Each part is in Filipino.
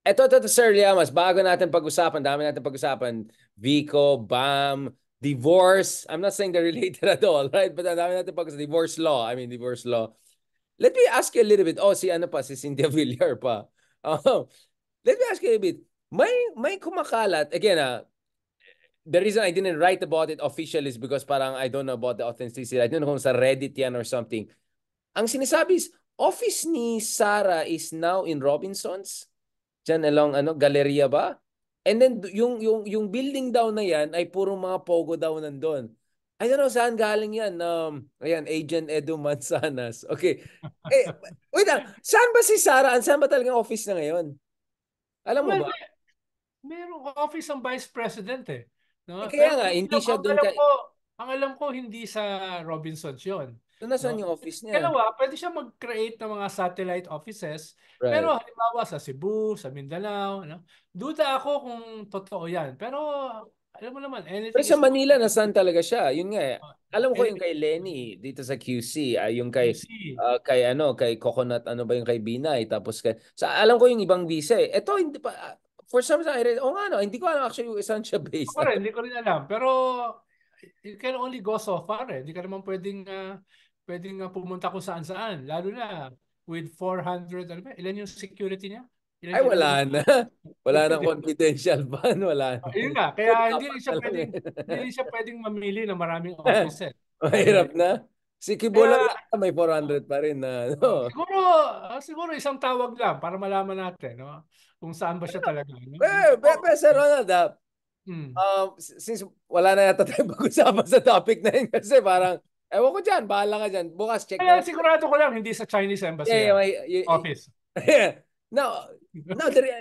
Ito, Sir Llamas, bago natin pag-usapan, dami natin pag-usapan, Vico, Bam, divorce. I'm not saying they're related at all, right? But ang dami natin pag-usapan, divorce law. Let me ask you a little bit. Oh, si Cynthia Villar pa. Oh, let me ask you a bit. May kumakalat, again, the reason I didn't write about it officially is because parang I don't know about the authenticity. I don't know kung sa Reddit yan or something. Ang sinasabi is, office ni Sarah is now in Robinsons. Diyan along Galleria ba? And then yung building daw na yan ay puro mga pogo daw nandun. I don't know saan galing yan. Ayan, Agent Edu Manzanas. Okay. Wait lang. Saan ba si Sarah? Saan ba talagang office na ngayon? Alam mo Well, ba? merong office ang Vice President eh. No? Kaya Pero nga, hindi siya doon kay... ang alam ko hindi sa Robinsons 'yon. Doon na saan No? yung office niya? Kalawa, pwede siya mag-create ng mga satellite offices, Right. pero halimbawa sa Cebu, sa Mindanao, no? Duda ako kung totoo 'yan. Pero alam mo naman, Pero anything sa is Manila, nasaan talaga siya? Yun nga eh. Alam ko yung anything kay is Lenny dito sa QC, yung kay QC. kay Coconut ba yung kay Binay tapos alam ko yung ibang visa eh. Ito hindi pa for some reason nga no, hindi ko alam actually kung saan siya based. Ako rin, hindi ko rin alam. Pero you can only go so far eh. Hindi ka naman pwedeng pumunta kung saan-saan. Lalo na with 400, ano ba? Ilan yung security niya? Ilan Ay siya wala nilagay? na. Wala nang confidential ban, wala na. Yun nga. Kaya Puro hindi apat rin siya na lang pwedeng, eh. hindi rin siya pwedeng mamili ng maraming offices. Mahirap na. Si Kibuloy Kaya yata may 400 pa rin na no. siguro isang tawag lang para malaman natin, no? Kung saan ba siya talaga, no? Oh, Sir Ronald, hmm. since wala na yata tayong pag-usapan sa topic na yun kasi parang, ewan ko dyan, bahala ka dyan. Bukas, check Kaya na lang. sigurado ko lang hindi sa Chinese Embassy Yeah, yan. yeah, Office. yeah. Now,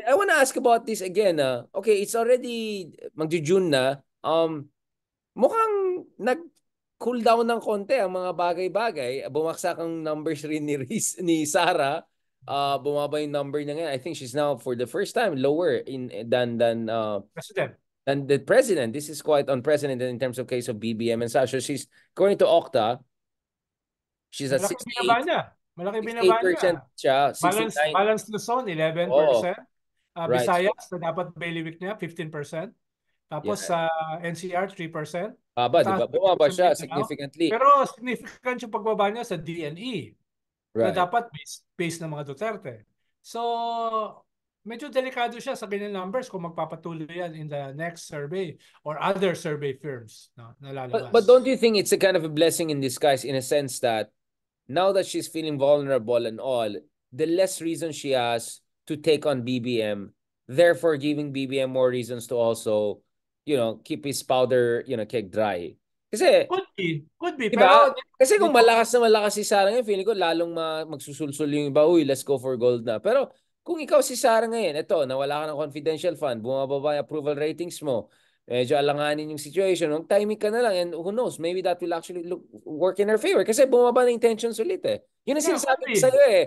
I want to ask about this again. Okay, it's already magju-June na. Mukhang nag-cool down ng konti ang mga bagay-bagay. Bumagsak ang numbers rin ni Sarah. Bumaba yung number niya ngayon. I think she's now for the first time lower President. than the president. This is quite unprecedented in terms of case of BBM and such. So she's according to Okta, she's at Malaki binaba 68, niya. Malaki binaba niya. 68% siya, Balance 69. Luzon, Oh, 11%. right. So, Visayas, na dapat bailiwick niya, 15%. Tapos yeah. sa NCR, 3%. Baba, di Mataas ba? pa rin Bumaba sa siya Mindanao. significantly. Pero significant yung pagbaba niya sa DNE na Right. dapat base ng mga Duterte. So, medyo delikado siya sa ganyan numbers kung magpapatuloy yan in the next survey or other survey firms, no, na But don't lalabas. you think it's a kind of a blessing in disguise in a sense that now that she's feeling vulnerable and all, the less reason she has to take on BBM, therefore giving BBM more reasons to also, keep his powder, keg dry. Kasi, Could be. di ba? Pero Kasi kung dito, malakas na malakas si Sarah ngayon, feeling ko lalong magsusulsul yung iba, uy, let's go for gold na. Pero kung ikaw si Sarah ngayon, eto, nawala ka ng confidential fund, bumababa yung approval ratings mo, medyo alanganin yung situation, timing ka na lang, and who knows, maybe that will actually work in her favor kasi bumaba na intentions ulit eh. Yun ang yeah, could sinasabi ko be. sa'yo eh.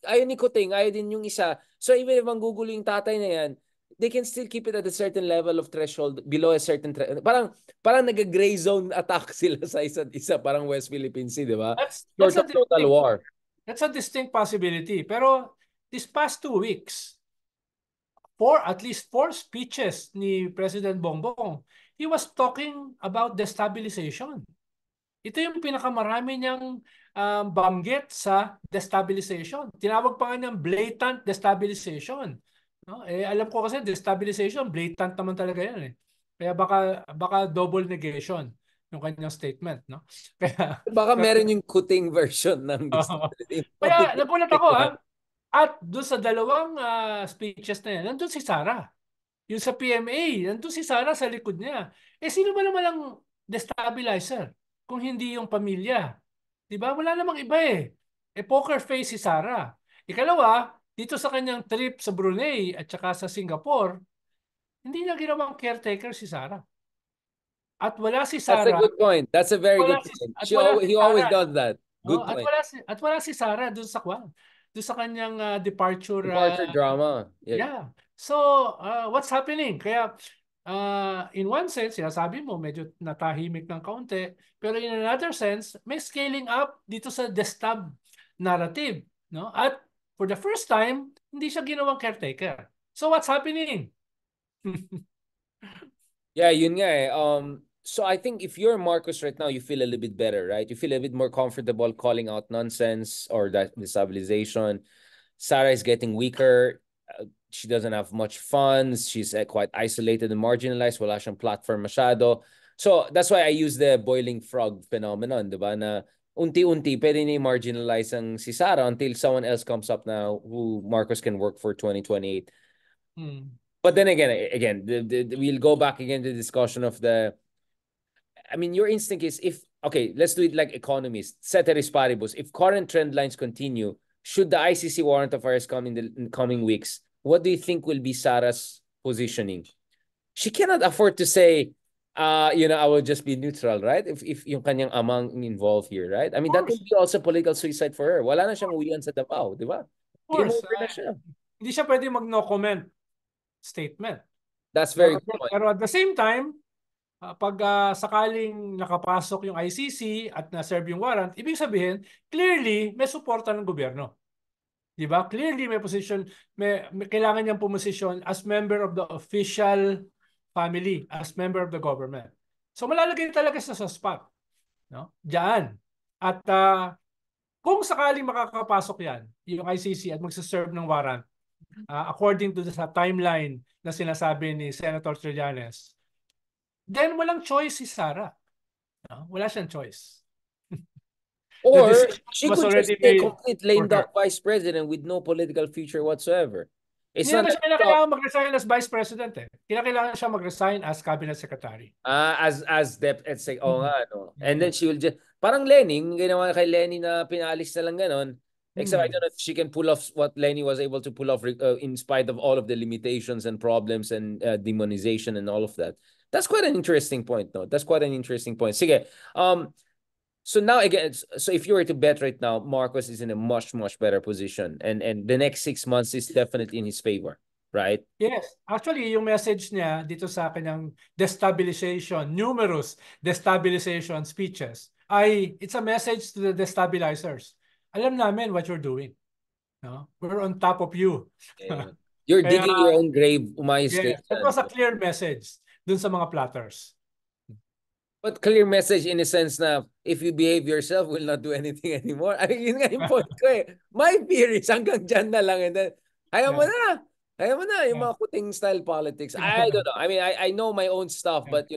Ayaw ni Kuting, ayaw din yung isa. So even if ang gugulo yung tatay na yan, they can still keep it at a certain level of threshold, below a certain parang nag-gray zone attack sila sa isa't isa, parang West Philippine Sea, di ba? That's Short a of total distinct war. that's a distinct possibility. Pero this past 2 weeks, at least four speeches ni President Bongbong, he was talking about destabilization. Ito yung pinakamarami niyang banggit sa destabilization. Tinawag pa nga niyang blatant destabilization. No? Alam ko kasi destabilization, blatant naman talaga yan eh. Kaya baka double negation yung kanyang statement. No? Kaya, Baka meron yung Kuting version ng disability. kaya nagulat ako At doon sa dalawang speeches na yan, nandun si Sarah. Yung sa PMA, nandun si Sarah sa likod niya. Sino ba naman ang destabilizer kung hindi yung pamilya? Di ba? Wala namang iba eh. Poker face si Sarah. Ikalawa, dito sa kanyang trip sa Brunei at saka sa Singapore, hindi niya ginawang caretaker si Sarah. At wala si That's a Sarah, good point. That's a very good point. wala si He always Sarah. does that. No? Good point. At wala si Sarah doon sa kanyang departure. Departure drama. Yeah. Yeah. So, what's happening? Kaya, in one sense, sinasabi mo, medyo natahimik ng kaunti. Pero in another sense, may scaling up dito sa destab narrative. No? At for the first time, hindi siya ginawang caretaker. So what's happening? Yeah, yun nga eh. So I think if you're Marcos right now, you feel a little bit better, right? You feel a bit more comfortable calling out nonsense or that destabilization. Sarah is getting weaker. She doesn't have much funds. She's quite isolated and marginalized. Wala siyang platform masyado. So that's why I use the boiling frog phenomenon, di ba? Na unti-unti, pwede ni marginalize ang si Sarah until someone else comes up now who Marcos can work for 2028. But then again, we'll go back again to the discussion of I mean, your instinct is okay, let's do it like economists, ceteris paribus. If current trend lines continue, should the ICC warrant of arrest come in the coming weeks, what do you think will be Sarah's positioning? She cannot afford to say, I will just be neutral, right? If yung kanyang amang involved here, right? I mean, that would be also political suicide for her. Wala na siyang uwian sa Davao, di ba? Of course, Game over na siya. hindi siya pwede mag-no comment statement. That's very good point. Pero at the same time, pag sakaling nakapasok yung ICC at na-serve yung warrant, ibig sabihin, clearly may suporta ng gobyerno. Di ba? Clearly may position, may kailangan niyang pumosisyon as member of the official family, as member of the government. So malalagay talaga sa spot. No? Diyan. At kung sakaling makakapasok yan, yung ICC at magsaserve ng warrant, according to the timeline na sinasabi ni Senator Trillanes, then walang choice si Sarah. No? Wala siyang choice. Or she could just be a complete lame duck vice president with no political future whatsoever. Hindi naman siya kailangan mag-resign as vice president eh. Kailangan siya mag-resign as cabinet secretary. As let's say, nga, no. And then she will just, parang Lenny, ginawa kay Lenny na pinalis na lang ganon. Except I don't know if she can pull off what Lenny was able to pull off in spite of all of the limitations and problems and demonization and all of that. That's quite an interesting point, no? That's quite an interesting point. Sige, so now again, so if you were to bet right now, Marcos is in a much, much better position. And the next 6 months is definitely in his favor, right? Yes. Actually, yung message niya dito sa kanyang destabilization, numerous destabilization speeches, it's a message to the destabilizers. Alam namin what you're doing. No? We're on top of you. Yeah. You're digging your own grave. Yeah, that was a clear message dun sa mga plotters. But clear message in a sense na if you behave yourself, will not do anything anymore. I mean, yun nga yung point ko eh. My fear is hanggang dyan na lang. And then, ayaw mo na. Ayaw mo na. Yung mga kuting style politics. I don't know. I mean, I know my own stuff, but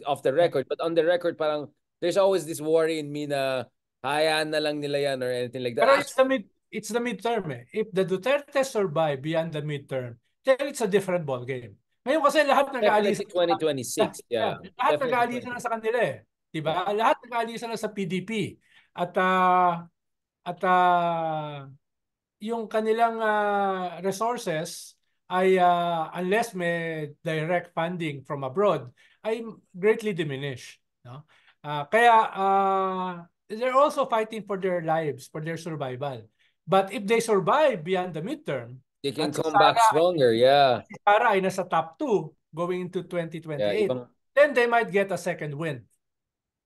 off the record. But on the record, parang there's always this worry in me na hayaan na lang nila yan or anything like that. Pero it's the midterm eh. If the Duterte survive beyond the midterm, then it's a different ball game. Ngayon kasi lahat nag-aalisa. 2026, yeah. Lahat nag-aalisa na sa kanila eh. Diba? Lahat nag-aalisa na sa PDP. At yung kanilang resources ay unless may direct funding from abroad, ay greatly diminished. No? Kaya they're also fighting for their lives, for their survival. But if they survive beyond the midterm, they can come back stronger, yeah. Si Sarah ay nasa top 2 going into 2028, then they might get a second win.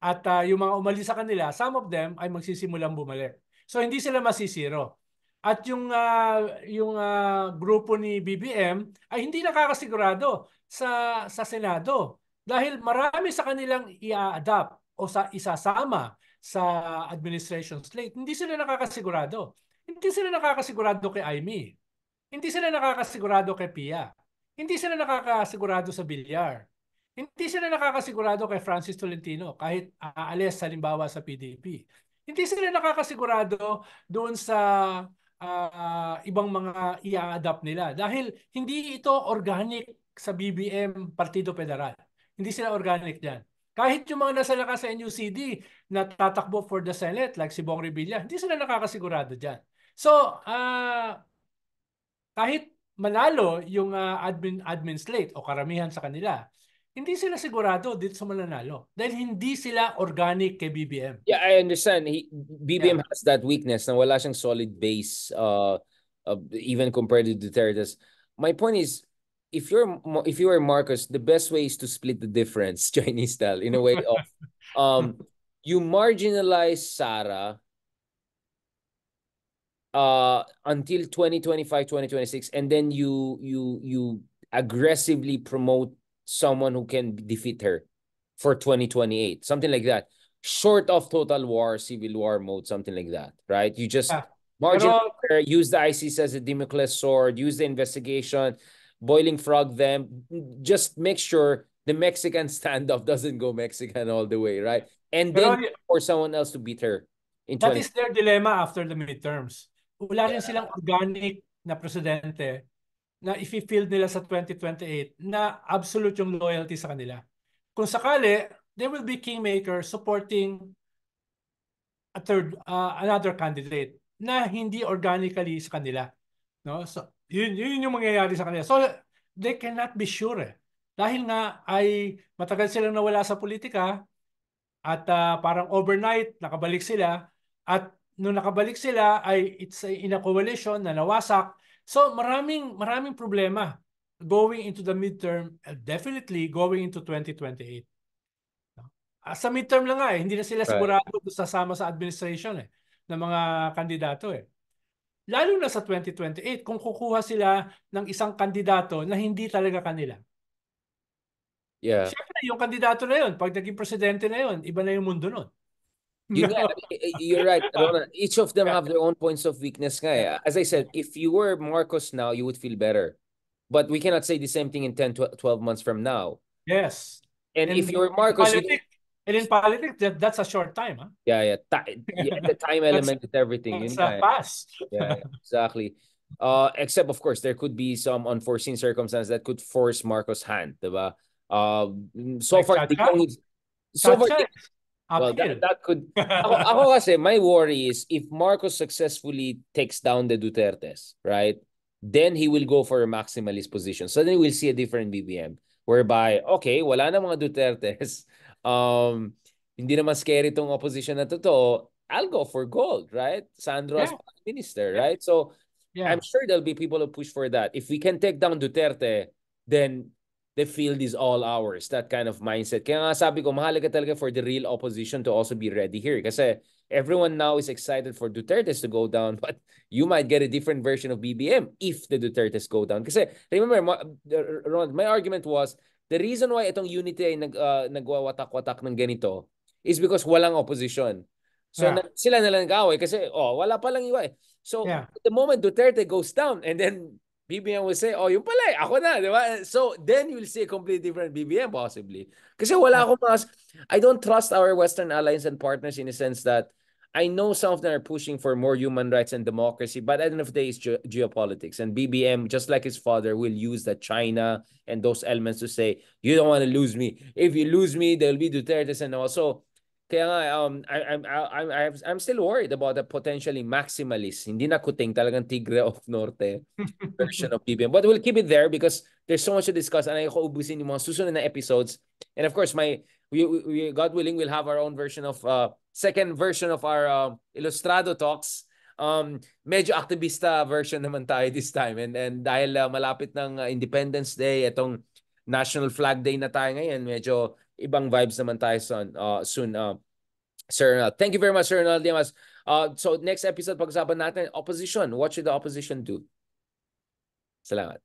At yung mga umalis sa kanila, some of them ay magsisimulang bumalik. So hindi sila masisiro. At yung grupo ni BBM ay hindi nakakasigurado sa Senado dahil marami sa kanilang i-adapt o isasama sa administration slate. Hindi sila nakakasigurado. Hindi sila nakakasigurado kay Aimee. Hindi sila nakakasigurado kay Pia. Hindi sila nakakasigurado sa Villar. Hindi sila nakakasigurado kay Francis Tolentino kahit aalis halimbawa sa PDP. Hindi sila nakakasigurado doon sa ibang mga i-adapt nila dahil hindi ito organic sa BBM Partido Federal. Hindi sila organic diyan. Kahit yung mga nasa lakas sa NUCD na tatakbo for the Senate like si Bong Revilla, hindi sila nakakasigurado diyan. So, kahit manalo yung admin slate o karamihan sa kanila, hindi sila sigurado dito sa mananalo dahil hindi sila organic kay BBM. Yeah, I understand. BBM has that weakness na wala siyang solid base even compared to Duterte's. My point is, if you are Marcos, the best way is to split the difference, Chinese style, in a way of you marginalize Sara until 2025, 2026, and then you aggressively promote someone who can defeat her for 2028, something like that. Short of total war, civil war mode, something like that, right? You just Yeah. margin Pero use the ICC as a Damocles sword, use the investigation, boiling frog them, just make sure the Mexican standoff doesn't go Mexican all the way, right? And pero then for someone else to beat her in that 20. is their dilemma after the midterms. Wala rin Yeah. silang organic na presidente na ifi-field nila sa 2028 na absolute yung loyalty sa kanila. Kung sakali, there will be kingmaker supporting another candidate na hindi organically sa kanila. No? So, yun yung mangyayari sa kanila. So, they cannot be sure eh. Dahil nga ay matagal silang nawala sa politika at parang overnight nakabalik sila at nung nakabalik sila ay it's in a coalition na nawasak. So, maraming problema going into the midterm, definitely going into 2028. Sa midterm lang nga eh, hindi na sila Right. sigurado kung sasama sa administration eh, ng mga kandidato eh. Lalo na sa 2028 kung kukuha sila ng isang kandidato na hindi talaga kanila. Yeah. Siyempre, yung kandidato na yun, pag naging presidente na yun, iba na yung mundo nun. Yun nga, you're right, Ronald. Each of them Yeah. have their own points of weakness nga eh. As I said, if you were Marcos now, you would feel better. But we cannot say the same thing in 10, 12 months from now. Yes. And if you were in Marcos, you don't. politics, and in politics, that's a short time. Huh? Yeah. The time element is everything. That's Yun nga eh. fast. Yeah, exactly. Except of course there could be some unforeseen circumstances that could force Marcos' hand, diba? So Like far, Chacha? so far, Chacha, well, uphill. that could. Ako kasi, my worry is if Marcos successfully takes down the Dutertes, right? Then he will go for a maximalist position. So then we'll see a different BBM whereby, okay, wala na mga Dutertes. Hindi naman scary tong opposition na totoo. I'll go for gold, right? Sandro as prime minister, right? So I'm sure there'll be people who push for that. If we can take down Duterte, then the field is all ours. That kind of mindset. Kaya nga sabi ko, mahalaga talaga for the real opposition to also be ready here. Kasi everyone now is excited for Duterte's to go down, but you might get a different version of BBM if the Duterte's go down. Kasi remember, my argument was, the reason why itong unity ay nagwawatak-watak ng ganito is because walang opposition. So sila na lang nag-away kasi wala pa lang iwa eh. So the moment Duterte goes down and then BBM will say, yung pala eh, ako na, di ba? So then you will see a completely different BBM possibly. Kasi wala akong I don't trust our Western allies and partners in a sense that I know some of them are pushing for more human rights and democracy, but at the end of the day, it's geopolitics. And BBM, just like his father, will use that China and those elements to say, you don't want to lose me. If you lose me, there'll be Duterte's and also. Kaya nga, I'm still worried about the potentially maximalist, hindi na kuting, talagang Tigre of Norte version of BBM. But we'll keep it there because there's so much to discuss and ayoko ubusin yung mga susunod na episodes. And of course, we God willing, we'll have our own version of, second version of our Ilustrado Talks. Medyo aktivista version naman tayo this time. And dahil malapit ng Independence Day, itong National Flag Day na tayo ngayon, medyo ibang vibes naman tayo soon. Sir Ronald. Thank you very much, Sir Ronald Dimas. So next episode, pag-usapan natin, opposition. What should the opposition do? Salamat.